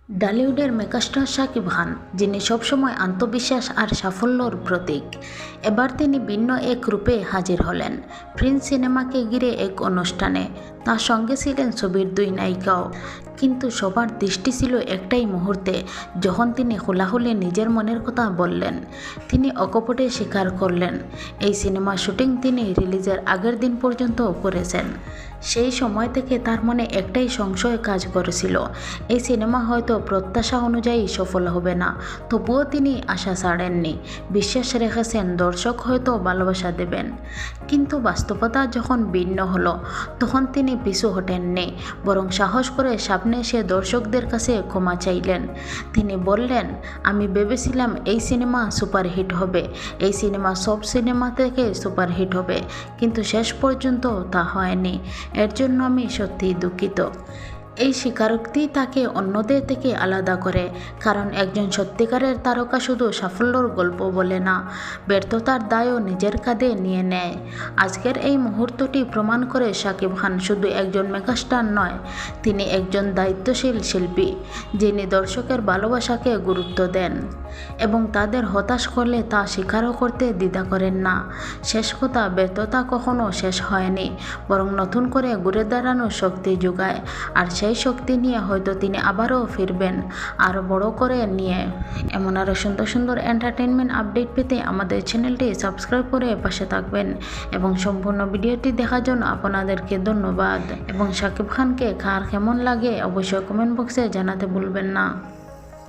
ডালিউডের megastar Shakib Khan, যিনি সবসময় আত্মবিশ্বাস আর সাফল্যর প্রতীক, এবার তিনি ভিন্ন এক রূপে হাজির হলেন প্রিন্স সিনেমাকে ঘিরে এক অনুষ্ঠানে। তার সঙ্গে ছিলেন ছবির দুই নায়িকাও। কিন্তু সবার দৃষ্টি ছিল একটাই মুহূর্তে, যখন তিনি খোলাখুলি নিজের মনের কথা বললেন। তিনি অকপটে স্বীকার করলেন এই সিনেমার শুটিং তিনি রিলিজের আগের দিন পর্যন্ত করেছেন। সেই সময় থেকে তার মনে একটাই সংশয় কাজ করেছিল, এই সিনেমা হয়তো প্রত্যাশা অনুযায়ী সফল হবে না। তবুও তিনি আশা ছাড়েননি, বিশ্বাস রেখেছেন দর্শক হয়তো ভালোবাসা দেবেন। কিন্তু বাস্তবতা যখন ভিন্ন হলো, তখন তিনি পিছু হটেননি, বরং সাহস করে সামনে এসে দর্শকদের কাছে ক্ষমা চাইলেন। তিনি বললেন, আমি ভেবেছিলাম এই সিনেমা সুপারহিট হবে, এই সিনেমা সব সিনেমা থেকে সুপারহিট হবে, কিন্তু শেষ পর্যন্ত তা হয়নি। এর জন্য আমি সত্যিই দুঃখিত। এই স্বীকারোক্তি তাকে অন্যদের থেকে আলাদা করে, কারণ একজন সত্যিকারের তারকা শুধু সাফল্যর গল্প বলে না, ব্যর্থতার দায়ও নিজের কাঁধে নিয়ে নেয়। আজকের এই মুহূর্তটি প্রমাণ করে শাকিব খান শুধু একজন মেগাস্টার নয়, তিনি একজন দায়িত্বশীল শিল্পী, যিনি দর্শকের ভালোবাসাকে গুরুত্ব দেন এবং তাদের হতাশ করলে তা স্বীকারও করতে দ্বিধা করেন না। শেষ কথা, ব্যর্থতা কখনো শেষ হয়নি, বরং নতুন করে ঘুরে দাঁড়ানোর শক্তি যোগায়। আর সেই শক্তি নিয়ে হয়তো তিনি আবারও ফিরবেন, আরও বড় করে নিয়ে। এমন আরও সুন্দর সুন্দর এন্টারটেনমেন্ট আপডেট পেতে আমাদের চ্যানেলটি সাবস্ক্রাইব করে পাশে থাকবেন এবং সম্পূর্ণ ভিডিওটি দেখার জন্য আপনাদেরকে ধন্যবাদ। এবং শাকিব খানকে কার কেমন লাগে অবশ্যই কমেন্ট বক্সে জানাতে ভুলবেন না।